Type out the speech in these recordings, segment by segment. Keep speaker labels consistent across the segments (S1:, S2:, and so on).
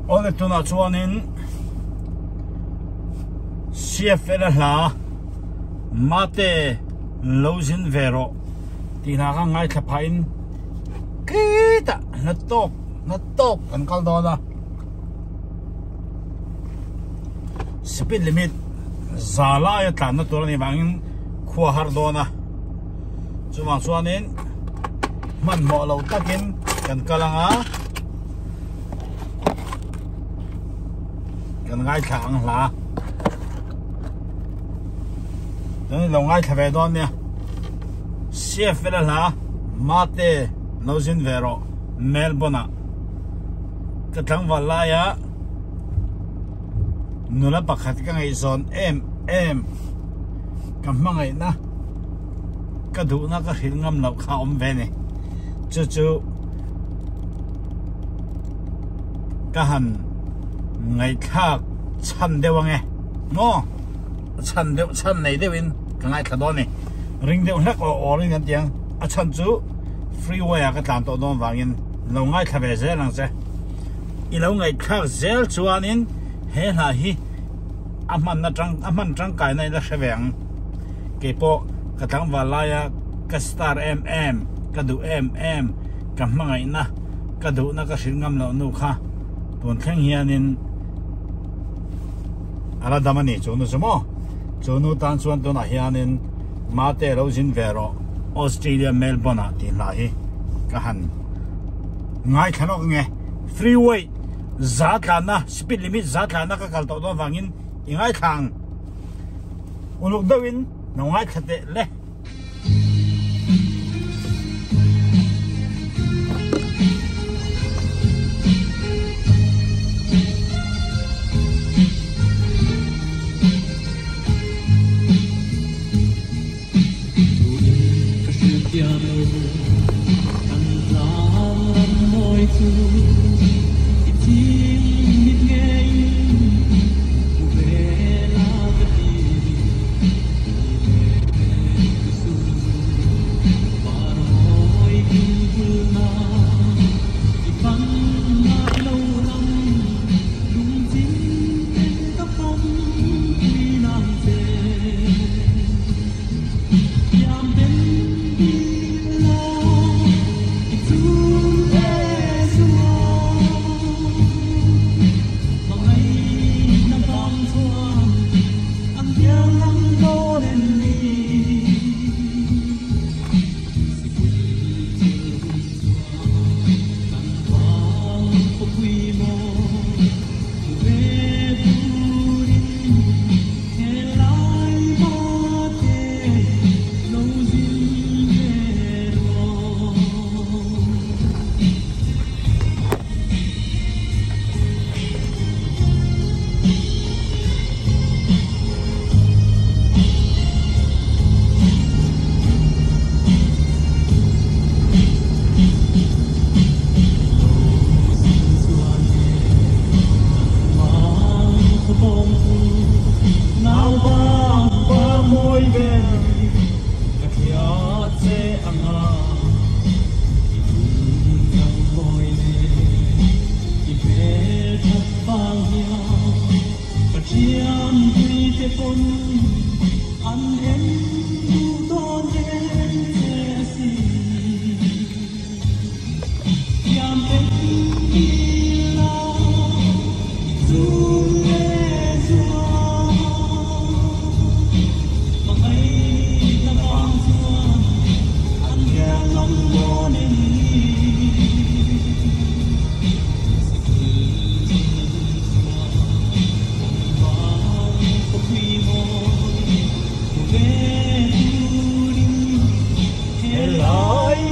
S1: Ole tuna chuanin CFL la mate lozin vero tina ka ngai thapain kita na top kan kal do na speed limit zala ya tan na tur ni bangin khua har do na chuwa chuanin man mo lo takin kan kalanga kan ngai thang la nên lòng ai thay đổi nè, chef về là mate nozin vero Melbourne, cái thằng vào lại á, nó là bạc hạt cái ngày son em, cầm mang ngày na, cái đủ na cái hình ngâm lẩu khao về nè, chú cái hành ngày khác chăn đeo nghe, no. Chăn này đều in cái ngày đó này ring đều lắc ở ring cái tiếng chăn chú freeway cái tạm tổ đông vàng in lâu ngày thay về dễ lắm chứ lâu ngày khác dễ chú anh in hết là hi amman trăng cái này là sẽ vàng cái bộ cái thằng vào lại cái star cái đủ cái mang ngày na cái đủ na cái sinh ngâm lâu nụ kha buồn khen hiền in ala damani chú nó xem cho nó tan xuân tôi nói hiền mate lozin vero Australia Melbourne tin lại cái hành ngay khả năng nghe freeway giá cả na speed limit giá cả na cái cầu tàu đó vangin ngay thang lúc đầu in nó ngay thật đấy lẽ
S2: Hãy subscribe cho kênh Ghiền Mì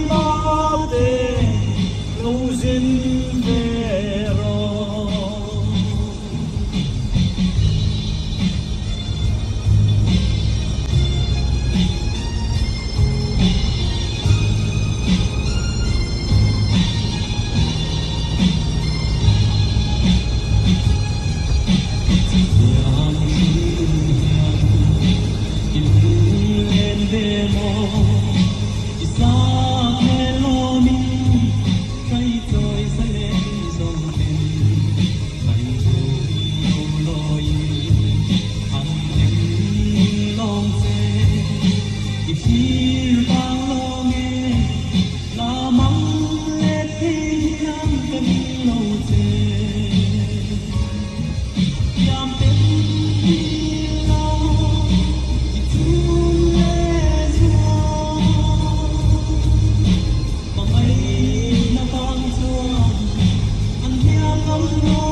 S2: Gõ để không bỏ lỡ
S1: Hãy subscribe cho kênh Ghiền Mì Gõ để không bỏ lỡ